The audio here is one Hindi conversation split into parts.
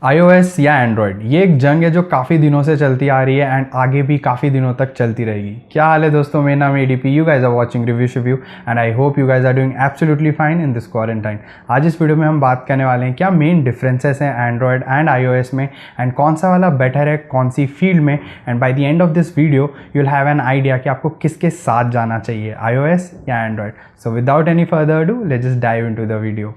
iOS या एंड्रॉयड, ये एक जंग है जो काफ़ी दिनों से चलती आ रही है एंड आगे भी काफ़ी दिनों तक चलती रहेगी। क्या हाल है दोस्तों, मेरा नाम ADP, you guys are watching review शिव्यू and I hope you guys are doing absolutely fine in this quarantine. आज इस वीडियो में हम बात करने वाले हैं क्या मेन डिफरेंसेस हैं एंड्रॉयड एंड iOS में एंड कौन सा वाला बेटर है कौन सी फील्ड में। And by the end of this video you will have an idea कि आपको किसके साथ जाना चाहिए, iOS या Android. So without any further do let's just dive into the video.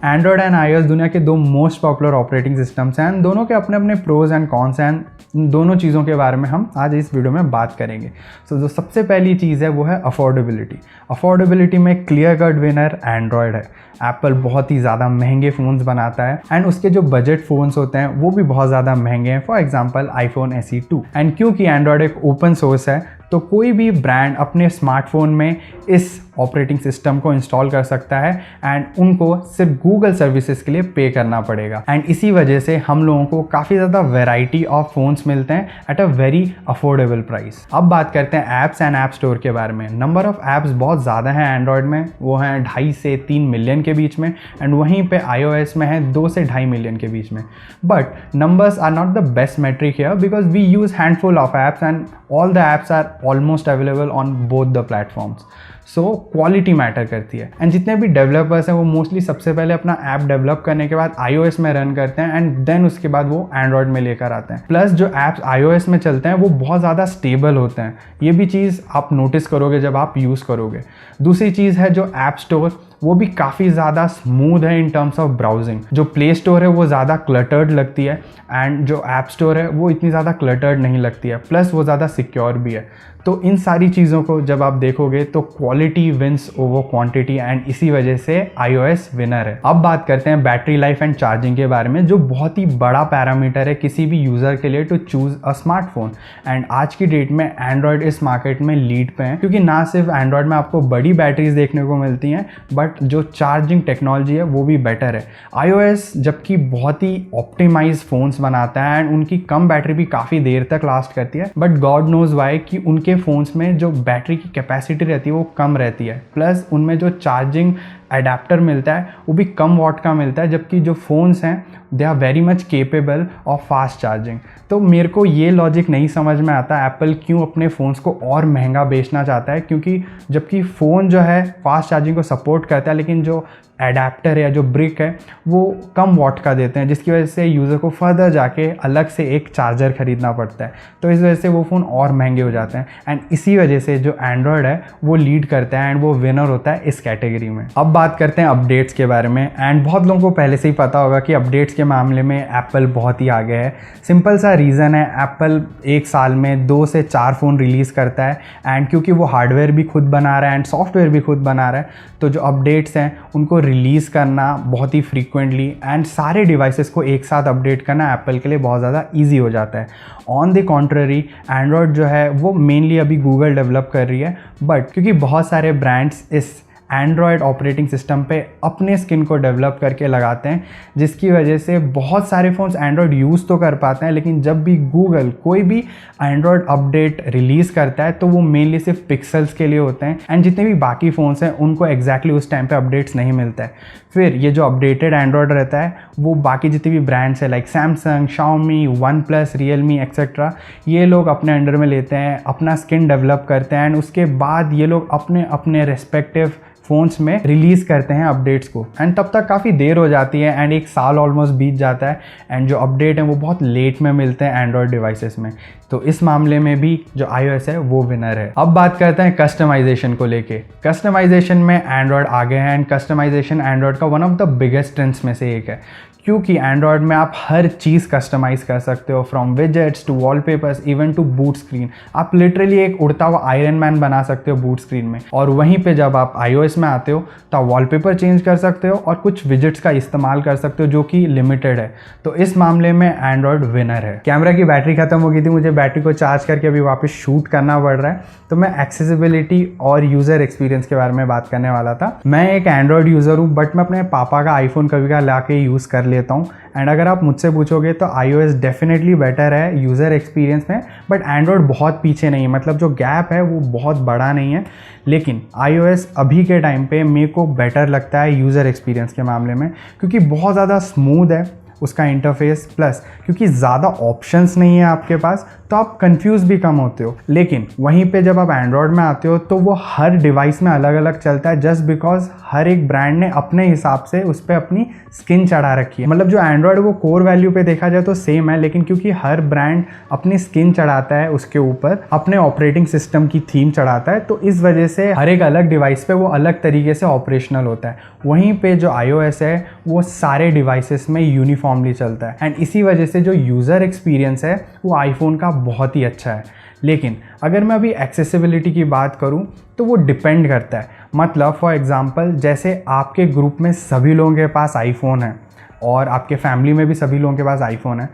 Android and iOS दुनिया के दो मोस्ट पॉपुलर ऑपरेटिंग सिस्टम्स हैं, दोनों के अपने अपने प्रोज एंड कॉन्स हैं। इन दोनों चीज़ों के बारे में हम आज इस वीडियो में बात करेंगे। सो जो सबसे पहली चीज़ है वो है अफोर्डेबिलिटी। अफोर्डेबिलिटी में क्लियर कट विनर एंड्रॉयड है। एप्पल बहुत ही ज़्यादा महंगे फ़ोन्स बनाता है एंड उसके जो बजट फ़ोन्स होते हैं वो भी बहुत ज़्यादा महंगे हैं, for example iPhone SE2। And क्योंकि एंड्रॉयड एक ओपन सोर्स है तो कोई भी ब्रांड अपने स्मार्टफोन में इस ऑपरेटिंग सिस्टम को इंस्टॉल कर सकता है एंड उनको सिर्फ गूगल सर्विसेज के लिए पे करना पड़ेगा। एंड इसी वजह से हम लोगों को काफ़ी ज़्यादा वैरायटी ऑफ फ़ोन्स मिलते हैं at a very affordable price. अब बात करते हैं ऐप्स एंड ऐप स्टोर के बारे में। नंबर ऑफ ऐप्स बहुत ज़्यादा हैं एंड्रॉयड में, वो हैं 2.5 से 3 मिलियन के बीच में एंड वहीं पे iOS में है 2 से 2.5 मिलियन के बीच में। But numbers are not the best metric here because we use handful of apps and all the apps are almost available on both the platforms. So quality matter करती है एंड जितने भी डेवलपर्स हैं वो मोस्टली सबसे पहले अपना ऐप डेवलप करने के बाद iOS में रन करते हैं एंड देन उसके बाद वो एंड्रॉयड में लेकर आते हैं। प्लस जो ऐप्स iOS में चलते हैं वो बहुत ज़्यादा स्टेबल होते हैं, ये भी चीज़ आप नोटिस करोगे जब आप यूज़ करोगे। दूसरी चीज़ है जो ऐप स्टोर, वो भी काफ़ी ज़्यादा स्मूथ है इन टर्म्स ऑफ ब्राउजिंग। जो प्ले स्टोर है वो ज़्यादा क्लटर्ड लगती है एंड जो ऐप स्टोर है वो इतनी ज़्यादा क्लटर्ड नहीं लगती है, प्लस वो ज़्यादा सिक्योर भी है। तो इन सारी चीज़ों को जब आप देखोगे तो quality wins over quantity and इसी वजह से iOS विनर है। अब बात करते हैं बैटरी लाइफ एंड चार्जिंग के बारे में, जो बहुत ही बड़ा पैरामीटर है किसी भी यूज़र के लिए to choose a smartphone. And आज की डेट में एंड्रॉयड इस मार्केट में लीड पे है क्योंकि ना सिर्फ एंड्रॉयड में आपको बड़ी बैटरीज देखने को मिलती हैं बट जो चार्जिंग टेक्नोलॉजी है वो भी बेटर है। iOS जबकि बहुत ही ऑप्टिमाइज फ़ोन्स बनाता है एंड उनकी कम बैटरी भी काफ़ी देर तक लास्ट करती है, बट गॉड नोज़ वाई कि उनके फ़ोन्स में जो बैटरी की कैपेसिटी रहती है वो कम रहती है, प्लस उनमें जो चार्जिंग एडाप्टर मिलता है वो भी कम वॉट का मिलता है, जबकि जो फ़ोन्स हैं they are very much capable of fast charging. तो मेरे को ये लॉजिक नहीं समझ में आता एप्पल क्यों अपने फ़ोन्स को और महंगा बेचना चाहता है, क्योंकि जबकि फ़ोन जो है फास्ट चार्जिंग को सपोर्ट करता है लेकिन जो एडाप्टर या जो ब्रिक है वो कम वॉट का देते हैं, जिसकी वजह से यूज़र को फर्दर जाके अलग से एक चार्जर ख़रीदना पड़ता है। तो इस वजह से वो फ़ोन और महंगे हो जाते हैं एंड इसी वजह से जो एंड्रॉयड है वो लीड करता है एंड वो विनर होता है इस कैटेगरी में। अब बात करते हैं अपडेट्स के बारे में एंड बहुत लोगों को पहले से ही पता होगा कि अपडेट्स के मामले में एप्पल बहुत ही आगे है। सिंपल सा रीज़न है, एप्पल एक साल में 2 से 4 फ़ोन रिलीज़ करता है एंड क्योंकि वो हार्डवेयर भी खुद बना रहा है एंड सॉफ्टवेयर भी खुद बना रहा है तो जो अपडेट्स हैं उनको रिलीज़ करना बहुत ही फ्रीक्वेंटली एंड सारे डिवाइसेस को एक साथ अपडेट करना एप्पल के लिए बहुत ज़्यादा ईजी हो जाता है। ऑन द कॉन्ट्ररी एंड्रॉयड जो है वो मेनली अभी गूगल डेवलप कर रही है, बट क्योंकि बहुत सारे ब्रांड्स इस एंड्रॉयड ऑपरेटिंग सिस्टम पे अपने स्किन को डेवलप करके लगाते हैं, जिसकी वजह से बहुत सारे फ़ोन्स एंड्रॉयड यूज़ तो कर पाते हैं लेकिन जब भी गूगल कोई भी एंड्रॉयड अपडेट रिलीज़ करता है तो वो मेनली सिर्फ पिक्सल्स के लिए होते हैं एंड जितने भी बाकी फ़ोन्स हैं उनको एग्जैक्टली उस टाइम पे अपडेट्स नहीं मिलता है। फिर ये जो अपडेटेड एंड्रॉयड रहता है वो बाकी जितने भी ब्रांड्स हैं like Samsung, Xiaomi, OnePlus, Realme etcetera, ये लोग अपने अंडर में लेते हैं, अपना स्किन डेवलप करते हैं एंड उसके बाद ये लोग अपने अपने रेस्पेक्टिव फ़ोन्स में रिलीज़ करते हैं अपडेट्स को एंड तब तक काफ़ी देर हो जाती है एंड एक साल ऑलमोस्ट बीत जाता है एंड जो अपडेट हैं वो बहुत लेट में मिलते हैं एंड्रॉयड डिवाइसेस में। तो इस मामले में भी जो iOS है वो विनर है। अब बात करते हैं कस्टमाइजेशन को लेके। कस्टमाइजेशन में एंड्रॉयड आगे है एंड कस्टमाइजेशन एंड्रॉयड का one of the biggest strengths में से एक है, क्योंकि एंड्रॉयड में आप हर चीज़ कस्टमाइज़ कर सकते हो, from widgets to wallpapers even to boot screen. आप लिटरली एक उड़ता हुआ आयरन मैन बना सकते हो बूट स्क्रीन में। और वहीं पे जब आप iOS में आते हो तो आप वॉलपेपर चेंज कर सकते हो और कुछ विजेट्स का इस्तेमाल कर सकते हो जो कि लिमिटेड है। तो इस मामले में एंड्रॉयड विनर है। कैमरा की बैटरी खत्म हो गई थी, मुझे बैटरी को चार्ज करके अभी वापस शूट करना पड़ रहा है। तो मैं एक्सेसिबिलिटी और यूज़र एक्सपीरियंस के बारे में बात करने वाला था। मैं एक एंड्रॉयड यूज़र हूँ, बट मैं अपने पापा का आईफोन कभी कभी ला के यूज़ कर लेता हूँ। एंड अगर आप मुझसे पूछोगे तो iOS डेफिनेटली बेटर है यूज़र एक्सपीरियंस में, बट एंड्रॉयड बहुत पीछे नहीं है। मतलब जो गैप है वो बहुत बड़ा नहीं है, लेकिन iOS अभी के टाइम पे मेरे को बेटर लगता है यूज़र एक्सपीरियंस के मामले में, क्योंकि बहुत ज़्यादा स्मूथ है उसका इंटरफेस, प्लस क्योंकि ज़्यादा ऑप्शंस नहीं है आपके पास, तो आप कंफ्यूज भी कम होते हो। लेकिन वहीं पे जब आप एंड्रॉयड में आते हो तो वो हर डिवाइस में अलग अलग चलता है, जस्ट बिकॉज हर एक ब्रांड ने अपने हिसाब से उस पर अपनी स्किन चढ़ा रखी है। मतलब जो एंड्रॉयड वो कोर वैल्यू पे देखा जाए तो सेम है, लेकिन क्योंकि हर ब्रांड अपनी स्किन चढ़ाता है उसके ऊपर, अपने ऑपरेटिंग सिस्टम की थीम चढ़ाता है, तो इस वजह से हर एक अलग डिवाइस पे वो अलग तरीके से ऑपरेशनल होता है। वहीं पे जो iOS है वो सारे डिवाइसेस में यूनिफॉर्मली चलता है, एंड इसी वजह से जो यूज़र एक्सपीरियंस है वो आईफोन का बहुत ही अच्छा है। लेकिन अगर मैं अभी एक्सेसिबिलिटी की बात करूं तो वो डिपेंड करता है। मतलब फॉर एग्जांपल, जैसे आपके ग्रुप में सभी लोगों के पास आईफोन है और आपके फैमिली में भी सभी लोगों के पास आईफोन है,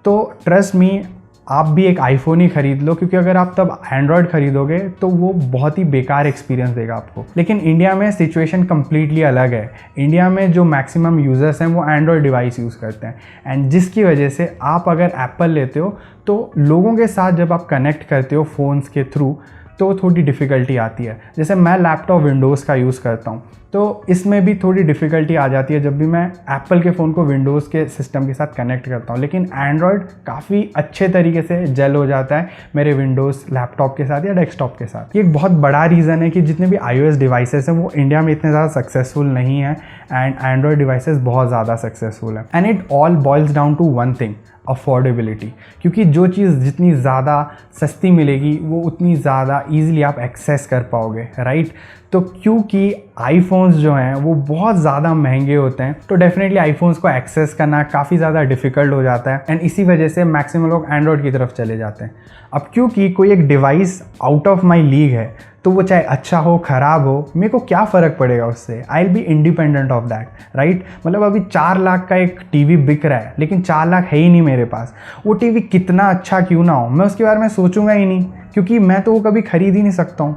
तो ट्रस्ट मी आप भी एक आईफोन ही ख़रीद लो, क्योंकि अगर आप तब एंड्रॉयड ख़रीदोगे तो वो बहुत ही बेकार एक्सपीरियंस देगा आपको। लेकिन इंडिया में सिचुएशन कम्प्लीटली अलग है। इंडिया में जो मैक्सिमम यूज़र्स हैं वो एंड्रॉयड डिवाइस यूज़ करते हैं, एंड जिसकी वजह से आप अगर एप्पल लेते हो तो लोगों के साथ जब आप कनेक्ट करते हो फ़ोन्स के थ्रू तो थोड़ी डिफ़िकल्टी आती है। जैसे मैं लैपटॉप विंडोज़ का यूज़ करता हूँ, तो इसमें भी थोड़ी डिफ़िकल्टी आ जाती है जब भी मैं एप्पल के फ़ोन को विंडोज़ के सिस्टम के साथ कनेक्ट करता हूँ। लेकिन एंड्रॉयड काफ़ी अच्छे तरीके से जेल हो जाता है मेरे विंडोज़ लैपटॉप के साथ या डेस्कटॉप के साथ। ये एक बहुत बड़ा रीज़न है कि जितने भी iOS डिवाइसेस हैं वो इंडिया में इतने ज़्यादा सक्सेसफुल नहीं है, एंड एंड्रॉयड डिवाइसेस बहुत ज़्यादा सक्सेसफुल है। And it all boils down to one thing, affordability. क्योंकि जो चीज़ जितनी ज़्यादा सस्ती मिलेगी वो उतनी ज़्यादा ईजिली आप एक्सेस कर पाओगे, राइट। तो क्योंकि आईफोन्स जो हैं वो बहुत ज़्यादा महंगे होते हैं, तो डेफिनेटली आईफोन्स को एक्सेस करना काफ़ी ज़्यादा डिफ़िकल्ट हो जाता है, एंड इसी वजह से मैक्सिमम लोग एंड्रॉयड की तरफ चले जाते हैं। अब क्योंकि कोई एक device out of my league है, तो वो चाहे अच्छा हो ख़राब हो, मेरे को क्या फ़र्क पड़ेगा उससे। I will be independent of that, right. मतलब अभी 4 लाख का एक टीवी बिक रहा है, लेकिन 4 लाख है ही नहीं मेरे पास। वो टीवी कितना अच्छा क्यों ना हो, मैं उसके बारे में सोचूंगा ही नहीं, क्योंकि मैं तो वो कभी ख़रीद ही नहीं सकता हूँ,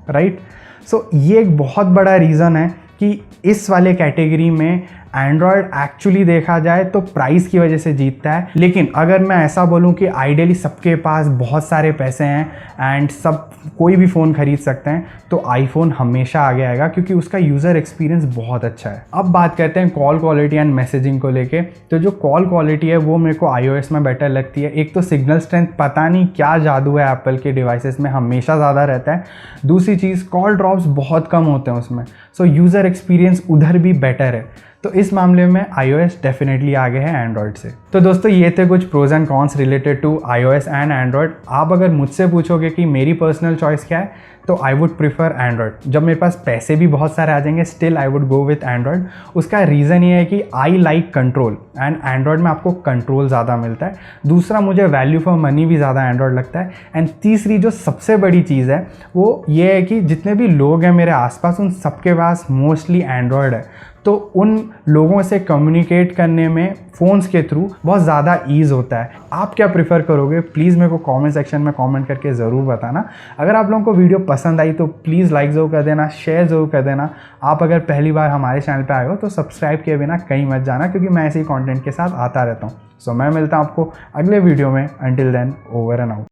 राइट। सो ये एक बहुत बड़ा रीज़न है कि इस वाले कैटेगरी में एंड्रॉयड एक्चुअली देखा जाए तो प्राइस की वजह से जीतता है। लेकिन अगर मैं ऐसा बोलूं कि आइडियली सबके पास बहुत सारे पैसे हैं एंड सब कोई भी फ़ोन खरीद सकते हैं, तो आईफोन हमेशा आगे आएगा, क्योंकि उसका यूज़र एक्सपीरियंस बहुत अच्छा है। अब बात करते हैं कॉल क्वालिटी एंड मैसेजिंग को लेके। तो जो कॉल क्वालिटी है वो मेरे को iOS में बेटर लगती है। एक तो सिग्नल स्ट्रेंथ, पता नहीं क्या जादू है एप्पल के डिवाइसेस में, हमेशा ज़्यादा रहता है। दूसरी चीज़, कॉल ड्रॉप्स बहुत कम होते हैं उसमें, सो यूज़र एक्सपीरियंस उधर भी बेटर है। तो इस मामले में iOS डेफिनेटली आगे है एंड्रॉयड से। तो दोस्तों ये थे कुछ pros and cons related to iOS and Android. आप अगर मुझसे पूछोगे कि मेरी पर्सनल चॉइस क्या है, तो आई वुड प्रीफर एंड्रॉयड। जब मेरे पास पैसे भी बहुत सारे आ जाएंगे, still I would go with Android. उसका रीज़न ये है कि I like control, and Android में आपको कंट्रोल ज़्यादा मिलता है। दूसरा, मुझे वैल्यू फॉर मनी भी ज़्यादा एंड्रॉयड लगता है। एंड तीसरी जो सबसे बड़ी चीज़ है वो ये है कि जितने भी लोग हैं मेरे आसपास, उन सबके पास मोस्टली एंड्रॉयड है, तो उन लोगों से कम्युनिकेट करने में फ़ोन्स के थ्रू बहुत ज़्यादा ईज़ होता है। आप क्या प्रेफर करोगे, प्लीज़ मेरे को कमेंट सेक्शन में कमेंट करके ज़रूर बताना। अगर आप लोगों को वीडियो पसंद आई तो प्लीज़ लाइक ज़रूर कर देना, शेयर ज़रूर कर देना। आप अगर पहली बार हमारे चैनल पे आए हो तो सब्सक्राइब किए बिना कहीं मत जाना, क्योंकि मैं ऐसे ही कंटेंट के साथ आता रहता हूँ। सो मैं मिलता हूँ आपको अगले वीडियो में। Until then, over and out.